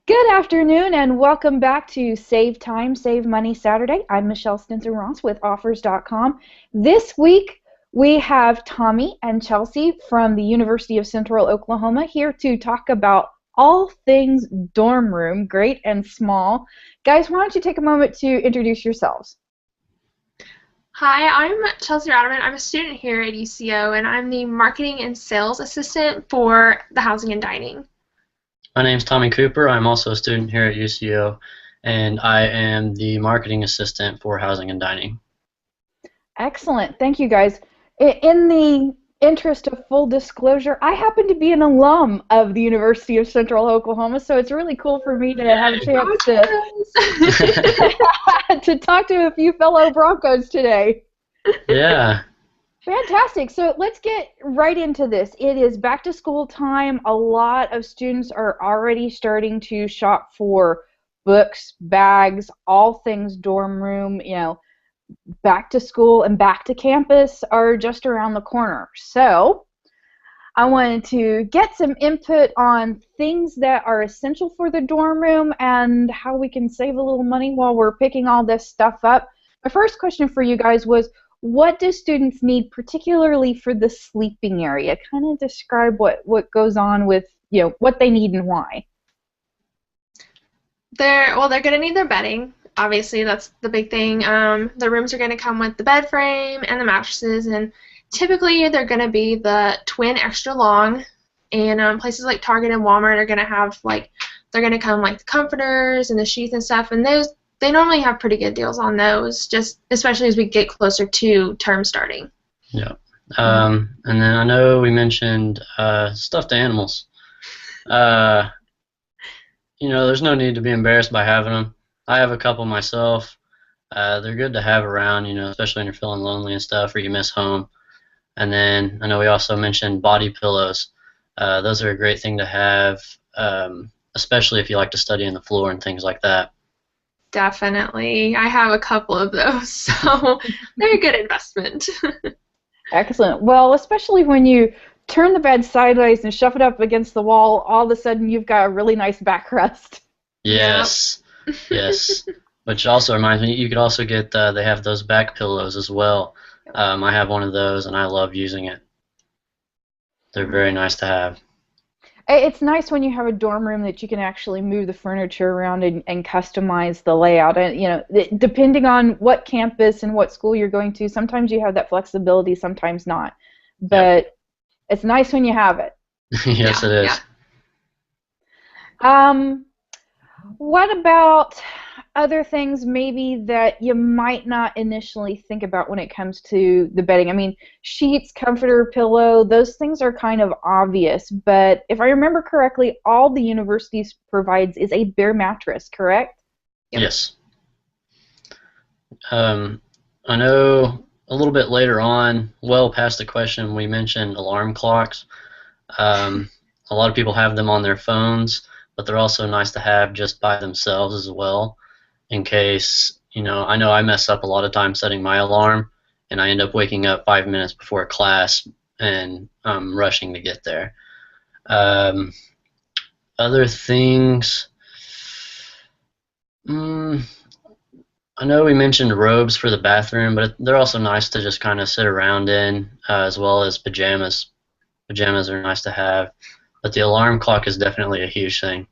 Good afternoon and welcome back to Save Time, Save Money Saturday. I'm Michelle Stinson-Ross with offers.com. This week we have Tommy and Chelsea from the University of Central Oklahoma here to talk about all things dorm room, great and small. Guys, why don't you take a moment to introduce yourselves? Hi, I'm Chelsea Ratterman. I'm a student here at UCO, and I'm the marketing and sales assistant for the housing and dining. My name's Tommy Cooper. I'm also a student here at UCO, and I am the marketing assistant for housing and dining. Excellent. Thank you, guys. In the interest of full disclosure, I happen to be an alum of the University of Central Oklahoma, so it's really cool for me to have a chance to talk to a few fellow Broncos today. Yeah. Fantastic. So let's get right into this. It is back to school time. A lot of students are already starting to shop for books, bags, all things dorm room, back to school and back to campus are just around the corner. So I wanted to get some input on things that are essential for the dorm room and how we can save a little money while we're picking all this stuff up. My first question for you guys was, what do students need particularly for the sleeping area? Kind of describe what goes on with, what they need and why. They're going to need their bedding. Obviously, that's the big thing. The rooms are going to come with the bed frame and the mattresses, and typically they're going to be the twin extra long. And places like Target and Walmart are going to have they're going to come like the comforters and the sheets and stuff, and those they normally have pretty good deals on those, just especially as we get closer to term starting. Yeah. And then I know we mentioned stuffed animals. There's no need to be embarrassed by having them. I have a couple myself. They're good to have around, especially when you're feeling lonely and stuff or you miss home. And then I know we also mentioned body pillows. Those are a great thing to have, especially if you like to study on the floor and things like that. Definitely. I have a couple of those, so they're a good investment. Excellent. Well, especially when you turn the bed sideways and shove it up against the wall, all of a sudden you've got a really nice backrest. Yes. Yep. Yes. Which also reminds me, you could also get, they have those back pillows as well. I have one of those, and I love using it. They're very nice to have. It's nice when you have a dorm room that you can actually move the furniture around and customize the layout. And depending on what campus and what school you're going to, sometimes you have that flexibility, sometimes not. But It's nice when you have it. Yes, it is. Yeah. What about other things maybe that you might not initially think about when it comes to the bedding? I mean, sheets, comforter, pillow, those things are kind of obvious, but if I remember correctly, all the university provides is a bare mattress, correct? Yep. Yes. I know a little bit later on, well past the question, we mentioned alarm clocks. A lot of people have them on their phones, but they're also nice to have just by themselves as well, in case, I know I mess up a lot of times setting my alarm, and I end up waking up 5 minutes before class and I'm rushing to get there. Other things, I know we mentioned robes for the bathroom, but they're also nice to just kind of sit around in, as well as pajamas. Pajamas are nice to have, but the alarm clock is definitely a huge thing.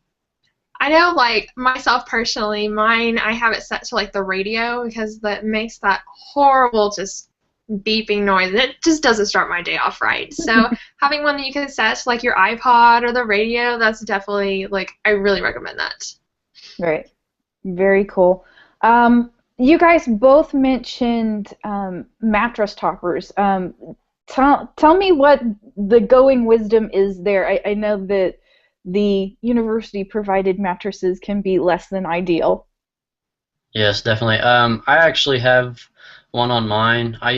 I know, myself personally, mine, I have it set to, the radio because that makes that horrible just beeping noise. It just doesn't start my day off right. So having one that you can set to, your iPod or the radio, that's definitely, I really recommend that. Right. Very cool. You guys both mentioned mattress toppers. Tell me what the going wisdom is there. I know that the university-provided mattresses can be less than ideal. Yes, definitely. I actually have one on mine. I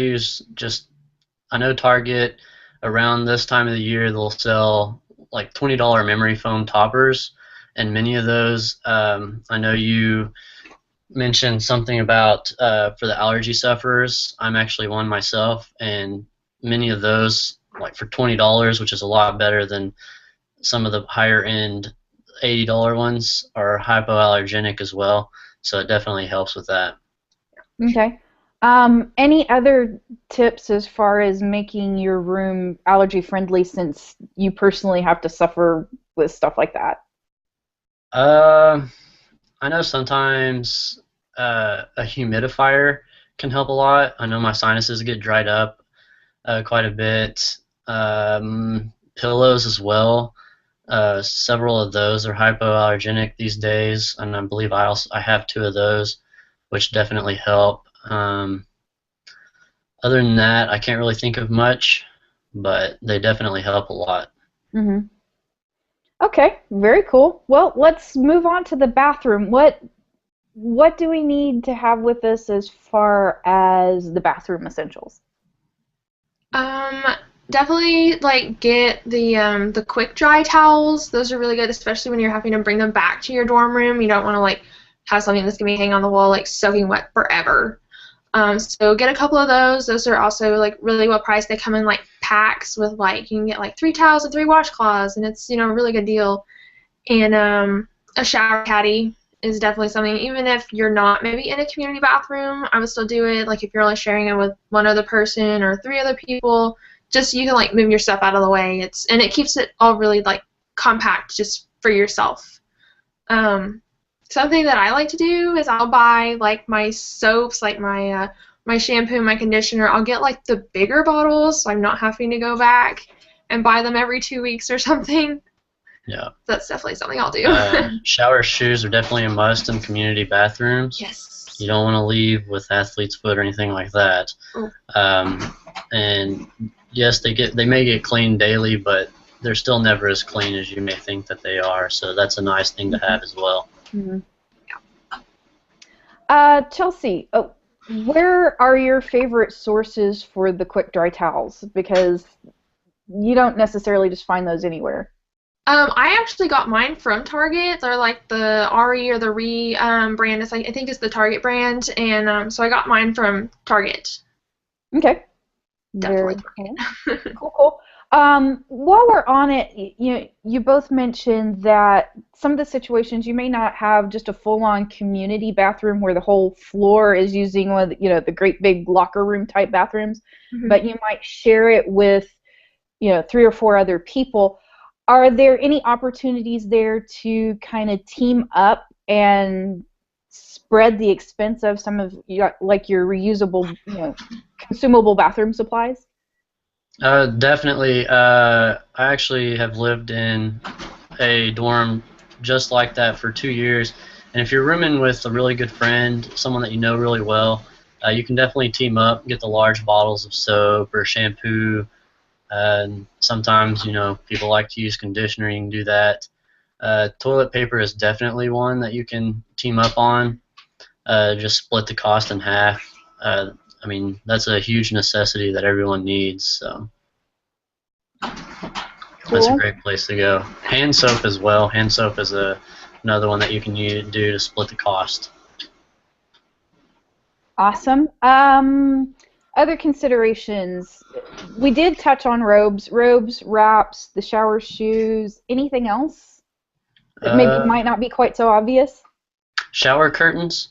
know Target, around this time of the year, they'll sell $20 memory foam toppers, and many of those, I know you mentioned something about for the allergy sufferers. I'm actually one myself, and many of those, for $20, which is a lot better than some of the higher end $80 ones are hypoallergenic as well, so it definitely helps with that. Okay. Any other tips as far as making your room allergy friendly since you personally have to suffer with stuff like that? Uh, I know sometimes a humidifier can help a lot. I know my sinuses get dried up quite a bit. Pillows as well. Several of those are hypoallergenic these days, and I believe I have two of those, which definitely help. Other than that, I can't really think of much, but they definitely help a lot. Hmm. Okay, very cool. Well, let's move on to the bathroom. What do we need to have with us as far as the bathroom essentials? Um, Definitely like get the quick dry towels. Those are really good, especially when you're having to bring them back to your dorm room. You don't want to like have something that's gonna be hanging on the wall like soaking wet forever. So get a couple of those. Those are also like really well priced. They come in like packs with like you can get like 3 towels and 3 washcloths, and it's a really good deal. And a shower caddy is definitely something. Even if you're not maybe in a community bathroom, I would still do it. Like if you're only sharing it with one other person or 3 other people, just you can like move your stuff out of the way. It keeps it all really like compact just for yourself. Something that I like to do is I'll buy like my soaps, like my shampoo, my conditioner. I'll get like the bigger bottles, so I'm not having to go back and buy them every 2 weeks or something. Yeah. That's definitely something I'll do. Shower shoes are definitely a must in community bathrooms. Yes. You don't want to leave with athlete's foot or anything like that. Oh. And yes, they may get cleaned daily, but they're still never as clean as you may think that they are. So that's a nice thing to have as well. Mm-hmm. Chelsea, where are your favorite sources for the quick dry towels? Because you don't necessarily just find those anywhere. I actually got mine from Target. They're like the RE or the Re brand. It's like I think it's the Target brand, and so I got mine from Target. Okay. Definitely Very cool. Target. Cool, cool. While we're on it, you both mentioned that some of the situations you may not have just a full-on community bathroom where the whole floor is using one of the great big locker room type bathrooms, but you might share it with 3 or 4 other people. Are there any opportunities there to kind of team up and spread the expense of some of like your reusable, consumable bathroom supplies? Definitely. I actually have lived in a dorm just like that for 2 years. And if you're rooming with a really good friend, someone that you know really well, you can definitely team up, get the large bottles of soap or shampoo. And sometimes, people like to use conditioner. You can do that. Toilet paper is definitely one that you can team up on. Just split the cost in half. I mean, that's a huge necessity that everyone needs. So that's a Cool. great place to go. Hand soap as well. Hand soap is another one that you can do to split the cost. Awesome. Other considerations. We did touch on robes, wraps, the shower shoes. Anything else that maybe might not be quite so obvious? Shower curtains.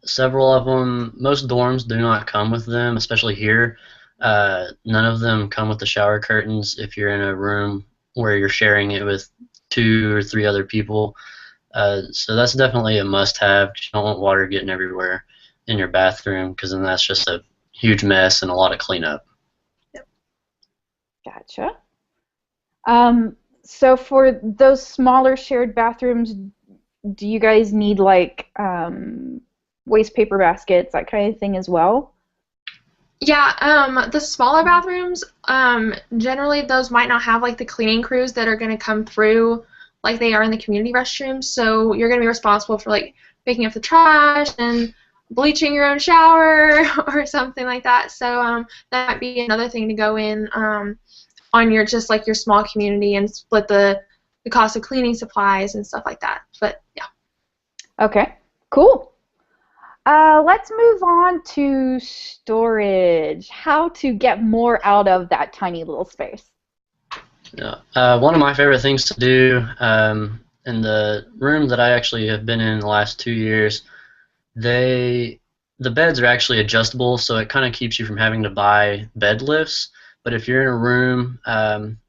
Several of them. Most dorms do not come with them, especially here. None of them come with the shower curtains if you're in a room where you're sharing it with 2 or 3 other people. So that's definitely a must-have. You don't want water getting everywhere in your bathroom, because then that's just a huge mess and a lot of cleanup. Yep. Gotcha. So for those smaller shared bathrooms, do you guys need like waste paper baskets, that kind of thing as well? Yeah, the smaller bathrooms, generally those might not have like the cleaning crews that are going to come through like they are in the community restrooms. So you're going to be responsible for like picking up the trash and bleaching your own shower or something like that. So that might be another thing to go in on your just like your small community and split the cost of cleaning supplies and stuff like that. But yeah. Okay, cool. Let's move on to storage. How to get more out of that tiny little space. Yeah. One of my favorite things to do in the room that I actually have been in the last 2 years, they the beds are actually adjustable, so it kind of keeps you from having to buy bed lifts. But if you're in a room,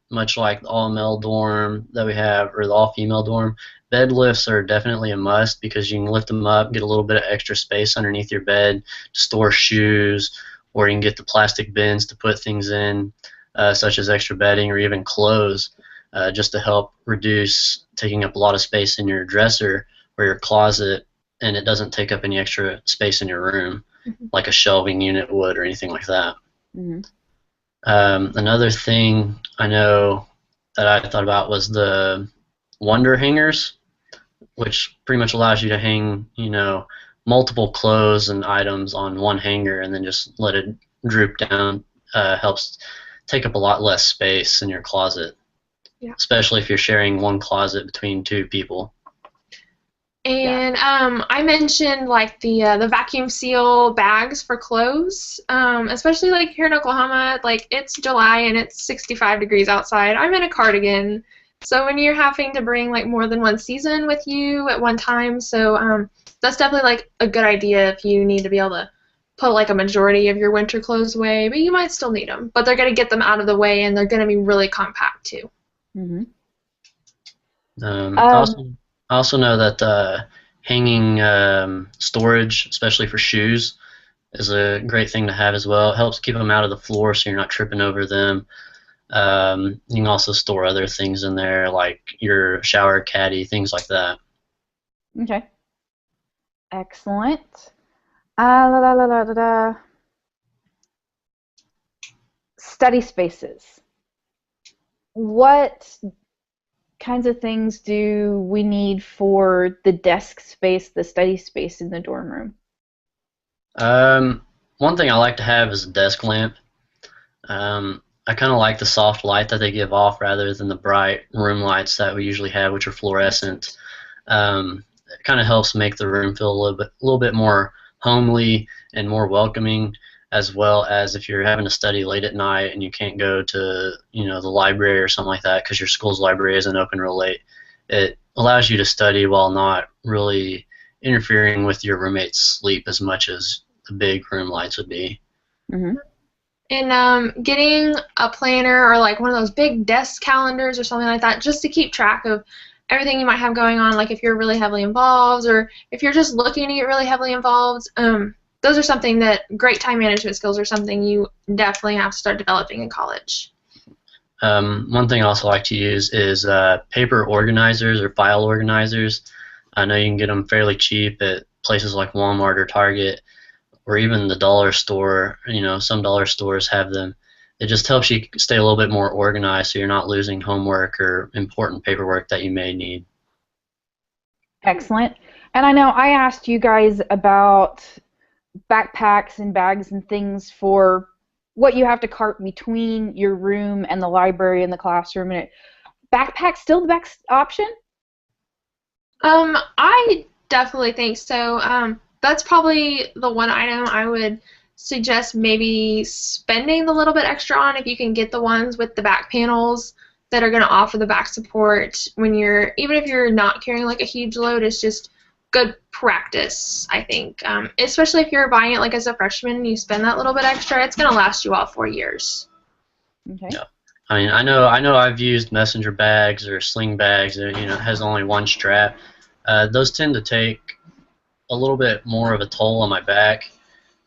much like the all male dorm that we have or the all female dorm, bed lifts are definitely a must because you can lift them up, get a little bit of extra space underneath your bed to store shoes, or you can get the plastic bins to put things in, such as extra bedding or even clothes, just to help reduce taking up a lot of space in your dresser or your closet, and it doesn't take up any extra space in your room, like a shelving unit would or anything like that. Mm-hmm. Another thing I know that I thought about was the Wonder hangers, which pretty much allows you to hang, multiple clothes and items on one hanger and then just let it droop down. Helps take up a lot less space in your closet, Yeah. especially if you're sharing one closet between two people. And I mentioned like the vacuum seal bags for clothes, especially like here in Oklahoma, like it's July and it's 65 degrees outside. I'm in a cardigan, so when you're having to bring like more than one season with you at one time, so that's definitely like a good idea if you need to be able to put like a majority of your winter clothes away, but you might still need them. But they're gonna get them out of the way and they're gonna be really compact too. Mm-hmm. I also know that hanging storage, especially for shoes, is a great thing to have as well. It helps keep them out of the floor so you're not tripping over them. You can also store other things in there, like your shower caddy, things like that. Okay. Excellent. La, la, la, la, la, la. Study spaces. What kinds of things do we need for the desk space, the study space in the dorm room? One thing I like to have is a desk lamp. I kind of like the soft light that they give off rather than the bright room lights that we usually have, which are fluorescent. It kind of helps make the room feel a little bit more homely and more welcoming, as well as if you're having to study late at night and you can't go to the library or something like that because your school's library isn't open real late. It allows you to study while not really interfering with your roommate's sleep as much as the big room lights would be. Mm-hmm. And getting a planner or like one of those big desk calendars or something like that just to keep track of everything you might have going on, like if you're really heavily involved or if you're just looking to get really heavily involved. Those are something that great time management skills are something you definitely have to start developing in college. One thing I also like to use is paper organizers or file organizers. I know you can get them fairly cheap at places like Walmart or Target, or even the dollar store. Some dollar stores have them. It just helps you stay a little bit more organized so you're not losing homework or important paperwork that you may need. Excellent. And I know I asked you guys about backpacks and bags and things for what you have to cart between your room and the library and the classroom. And backpack still the best option? I definitely think so. That's probably the one item I would suggest maybe spending a little bit extra on if you can get the ones with the back panels that are going to offer the back support when even if you're not carrying like a huge load. It's just good practice, I think. Especially if you're buying it like as a freshman and you spend that little bit extra, it's going to last you all 4 years. Okay. Yeah. I mean, I know I've used messenger bags or sling bags that has only one strap. Those tend to take a little bit more of a toll on my back,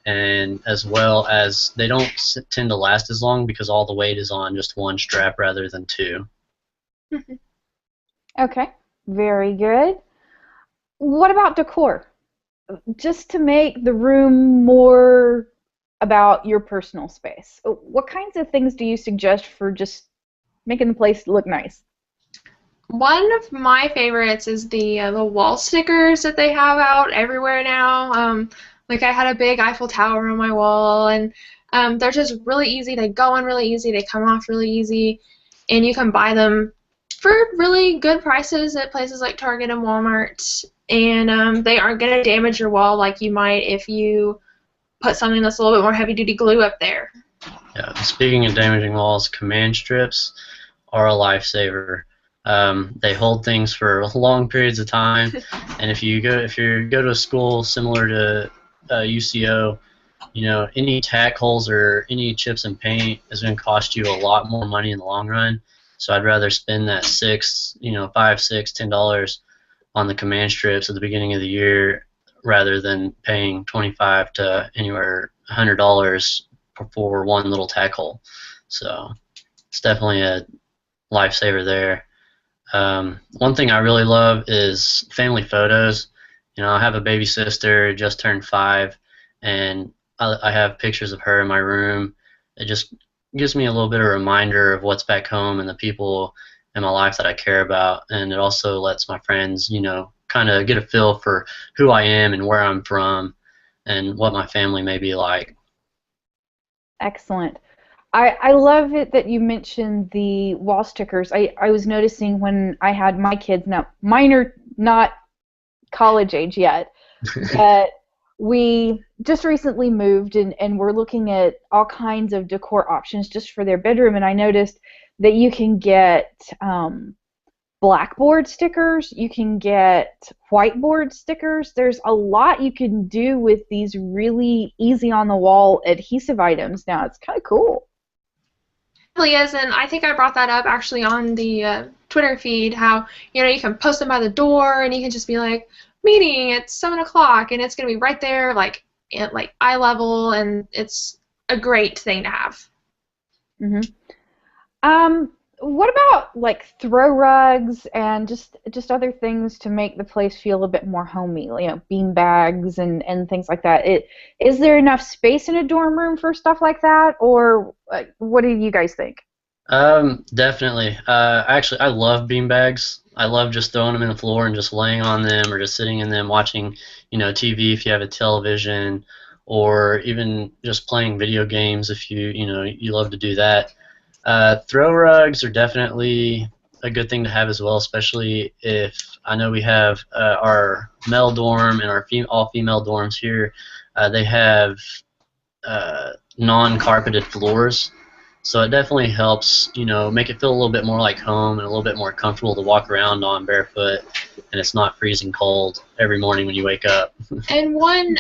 and as well as they don't tend to last as long because all the weight is on just one strap rather than two. Okay. Very good. What about decor? Just to make the room more about your personal space. What kinds of things do you suggest for just making the place look nice? One of my favorites is the wall stickers that they have out everywhere now. Like I had a big Eiffel Tower on my wall, and they're just really easy. They go on really easy. They come off really easy, and you can buy them for really good prices at places like Target and Walmart. And they aren't going to damage your wall like you might if you put something that's a little bit more heavy-duty glue up there. Yeah. Speaking of damaging walls, command strips are a lifesaver. They hold things for long periods of time, and if you go to a school similar to UCO, any tack holes or any chips and paint is going to cost you a lot more money in the long run. So I'd rather spend that $5, $6, $10 on the command strips at the beginning of the year rather than paying 25 to anywhere $100 for one little tack hole. So it's definitely a lifesaver there. One thing I really love is family photos. I have a baby sister, just turned 5, and I have pictures of her in my room. It just gives me a little bit of a reminder of what's back home and the people in my life that I care about, and it also lets my friends, kind of get a feel for who I am and where I'm from and what my family may be like. Excellent. I love it that you mentioned the wall stickers. I was noticing when I had my kids, now mine are not college age yet, but we just recently moved and we're looking at all kinds of decor options just for their bedroom, and I noticed that you can get blackboard stickers, you can get whiteboard stickers. There's a lot you can do with these really easy on the wall adhesive items now. It's kind of cool. It really is, and I think I brought that up actually on the Twitter feed, how you can post them by the door and you can just be like, meeting at 7 o'clock, and it's going to be right there like at like eye level, and it's a great thing to have. What about like throw rugs and just other things to make the place feel a bit more homey, bean bags and things like that? Is there enough space in a dorm room for stuff like that, or what do you guys think? Definitely. Actually, I love bean bags. I love just throwing them in the floor and just laying on them, or just sitting in them watching, TV if you have a television, or even just playing video games if you love to do that. Throw rugs are definitely a good thing to have as well, especially if I know we have our male dorm and our all-female dorms here. They have non-carpeted floors, so it definitely helps, make it feel a little bit more like home and a little bit more comfortable to walk around on barefoot, and it's not freezing cold every morning when you wake up. And one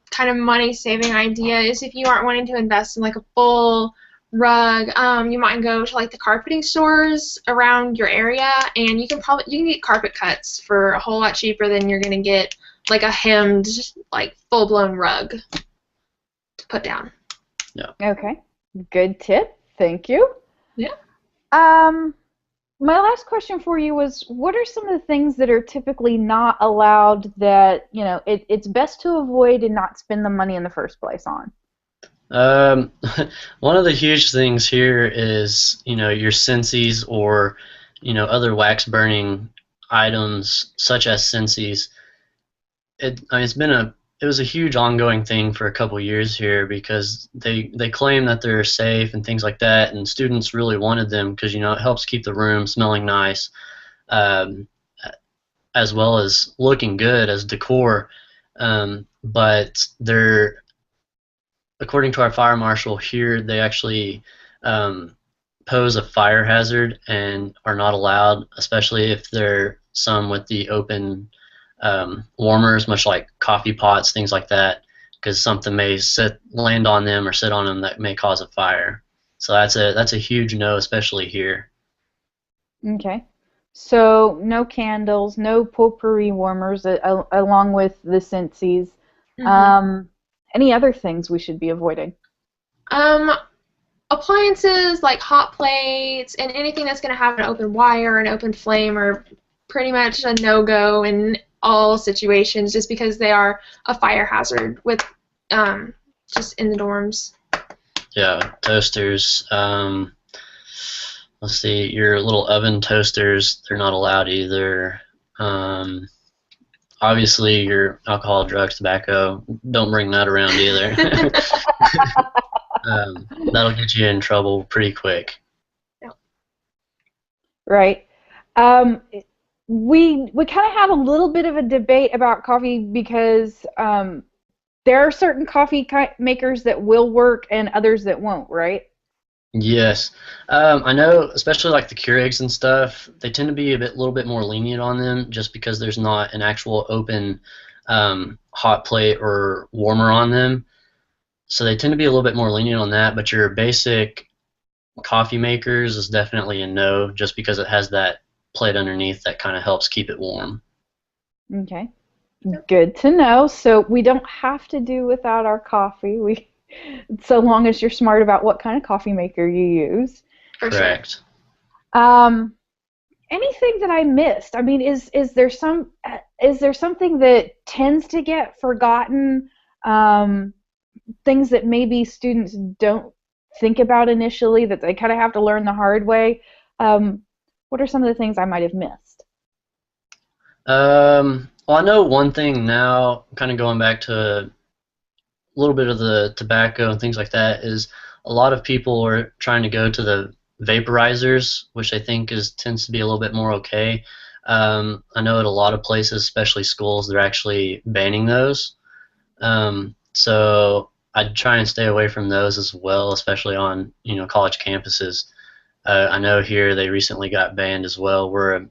kind of money-saving idea is if you aren't wanting to invest in like a full rug, you might go to like the carpeting stores around your area, and you can get carpet cuts for a whole lot cheaper than you're gonna get like a hemmed, like full-blown rug to put down. Yeah. Okay. Good tip. Thank you. Yeah. My last question for you was, what are some of the things that are typically not allowed that, it's best to avoid and not spend the money in the first place on? One of the huge things here is, your Scentsies or, other wax burning items such as Scentsies. It was a huge ongoing thing for a couple years here because they claim that they're safe and things like that, and students really wanted them because it helps keep the room smelling nice, as well as looking good as decor. But they're, according to our fire marshal here, they actually pose a fire hazard and are not allowed, especially if they're some with the open warmers, much like coffee pots, things like that, because something may land on them or sit on them that may cause a fire. So that's a huge no, especially here. Okay. So no candles, no potpourri warmers, along with the Scentsies. Mm-hmm. Any other things we should be avoiding? Appliances like hot plates and anything that's going to have an open wire, an open flame, are pretty much a no-go in all situations, just because they are a fire hazard with just in the dorms. Yeah, toasters. Let's see, your little oven toasters, they're not allowed either. Obviously, your alcohol, drugs, tobacco, don't bring that around either. That'll get you in trouble pretty quick. Yep. Right. We kind of have a little bit of a debate about coffee because there are certain coffee makers that will work and others that won't, right? Yes. I know, especially like the Keurigs and stuff, they tend to be little bit more lenient on them just because there's not an actual open hot plate or warmer on them. So they tend to be a little bit more lenient on that, but your basic coffee makers is definitely a no just because it has that plate underneath that kind of helps keep it warm. Okay. Good to know. So we don't have to do without our coffee. So long as you're smart about what kind of coffee maker you use. For sure. Correct. Um, Anything that I missed? I mean, is there something that tends to get forgotten? Um, Things that maybe students don't think about initially that they kind of have to learn the hard way. What are some of the things I might have missed? Well, I know one thing now, kind of going back to a little bit of the tobacco and things like that, is a lot of people are trying to go to the vaporizers, which I think tends to be a little bit more okay. I know at a lot of places, especially schools, they're actually banning those. So I'd try and stay away from those as well, especially on college campuses. I know here they recently got banned as well. We're a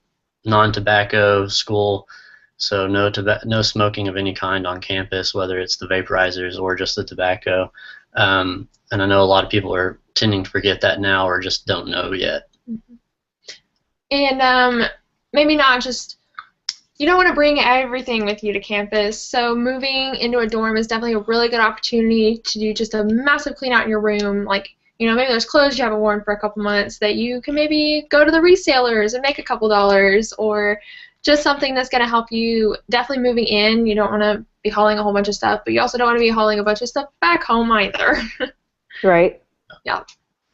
non-tobacco school, so no smoking of any kind on campus, whether it's the vaporizers or just the tobacco. And I know a lot of people are tending to forget that now or just don't know yet. And maybe not just, you don't want to bring everything with you to campus, so moving into a dorm is definitely a really good opportunity to do just a massive clean out in your room. Like, maybe there's clothes you haven't worn for a couple months that you can maybe go to the resellers and make a couple dollars, or just something that's going to help you. Definitely moving in, you don't want to be hauling a whole bunch of stuff, but you also don't want to be hauling a bunch of stuff back home either. Right. Yeah.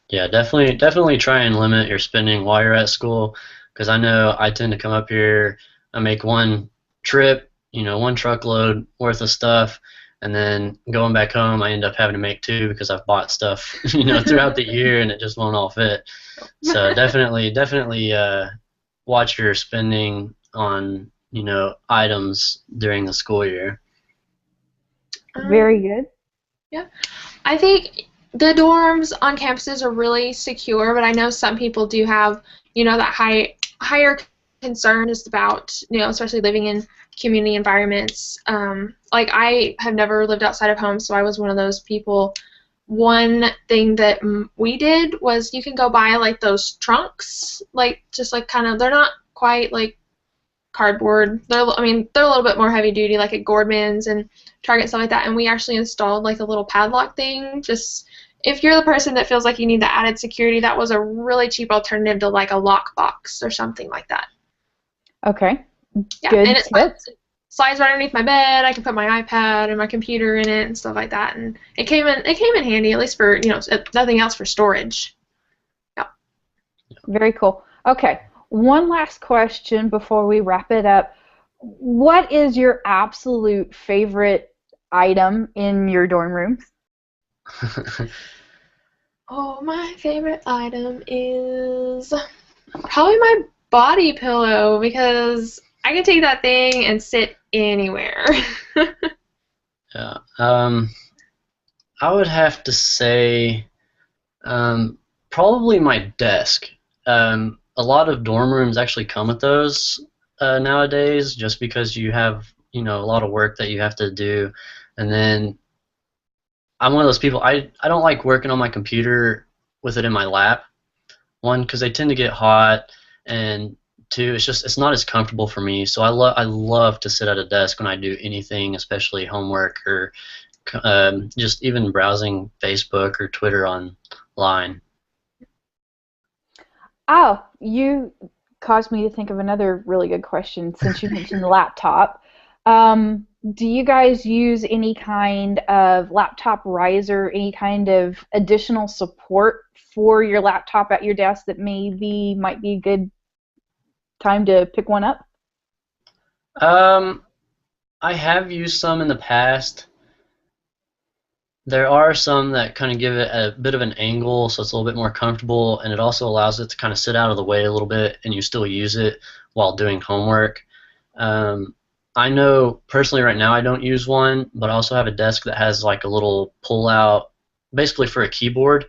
Yeah, definitely try and limit your spending while you're at school, because I know I tend to come up here, I make one trip, one truckload worth of stuff, and then going back home, I end up having to make two because I've bought stuff, throughout the year, and it just won't all fit. So definitely watch your spending on, items during the school year. Very good. Yeah. I think the dorms on campuses are really secure, but I know some people do have, that higher concern just about, especially living in community environments. Like, I have never lived outside of home, so I was one of those people. One thing that we did was you can go buy, like, those trunks, like, just, like, kind of, they're not quite, like, cardboard. They're a little bit more heavy duty, like at Gordman's and Target and stuff like that. And we actually installed like a little padlock thing. Just if you're the person that feels like you need the added security, that was a really cheap alternative to like a lock box or something like that. Okay. Yeah, Good and tip. it slides right underneath my bed. I can put my iPad and my computer in it and stuff like that. And it came in handy, at least for if nothing else, for storage. Yeah. Very cool. Okay. One last question before we wrap it up. What is your absolute favorite item in your dorm rooms? Oh, my favorite item is probably my body pillow, because I can take that thing and sit anywhere. Yeah. I would have to say probably my desk. A lot of dorm rooms actually come with those nowadays, just because you have a lot of work that you have to do, and then I'm one of those people. I don't like working on my computer with it in my lap. One, because they tend to get hot, and two, it's not as comfortable for me. So I love to sit at a desk when I do anything, especially homework or just even browsing Facebook or Twitter online. Oh, you caused me to think of another really good question since you mentioned the laptop. Do you guys use any kind of laptop riser, any kind of additional support for your laptop at your desk that maybe might be a good time to pick one up? I have used some in the past. There are some that kind of give it a bit of an angle, so it's a little bit more comfortable, and it also allows it to kind of sit out of the way a little bit, and you still use it while doing homework. I know personally right now I don't use one, but I also have a desk that has like a little pull-out, basically for a keyboard,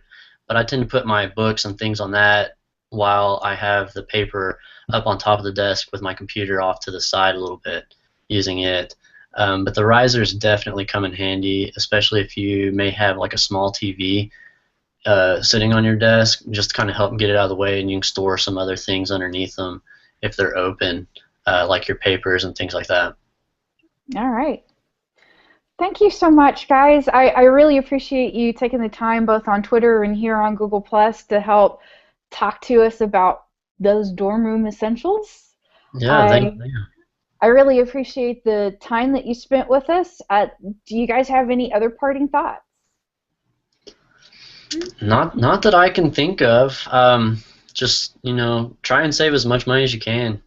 but I tend to put my books and things on that while I have the paper up on top of the desk with my computer off to the side a little bit using it. But the risers definitely come in handy, especially if you may have like a small TV sitting on your desk, just to kind of help get it out of the way, and you can store some other things underneath them if they're open, like your papers and things like that. All right. Thank you so much, guys. I really appreciate you taking the time both on Twitter and here on Google Plus to help talk to us about those dorm room essentials. Yeah, thank you. I really appreciate the time that you spent with us. Do you guys have any other parting thoughts? Not that I can think of. Just, try and save as much money as you can.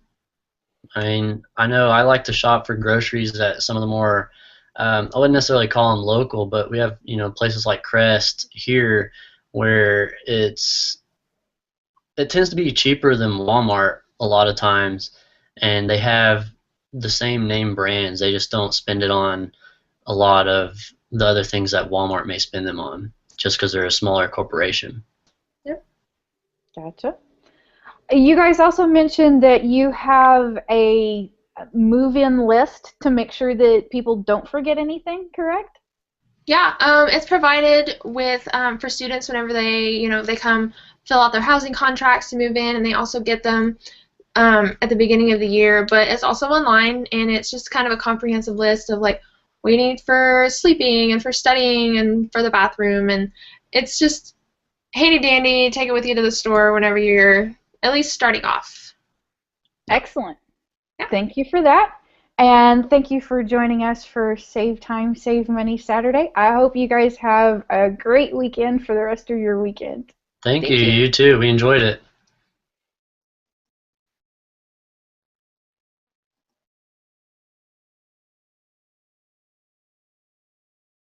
I mean, I know I like to shop for groceries at some of the more, I wouldn't necessarily call them local, but we have, places like Crest here where it tends to be cheaper than Walmart a lot of times, and they have the same name brands. They just don't spend it on a lot of the other things that Walmart may spend them on, just because they're a smaller corporation. Yep. Gotcha. You guys also mentioned that you have a move-in list to make sure that people don't forget anything, correct? Yeah, it's provided with for students whenever they come fill out their housing contracts to move in, and they also get them at the beginning of the year. But it's also online, and it's just kind of a comprehensive list of like what you need for sleeping and for studying and for the bathroom, and it's just handy dandy. Take it with you to the store whenever you're at least starting off. Excellent. Yeah. Thank you for that. And thank you for joining us for Save Time, Save Money Saturday. I hope you guys have a great weekend for the rest of your weekend. Thank you. You too. We enjoyed it.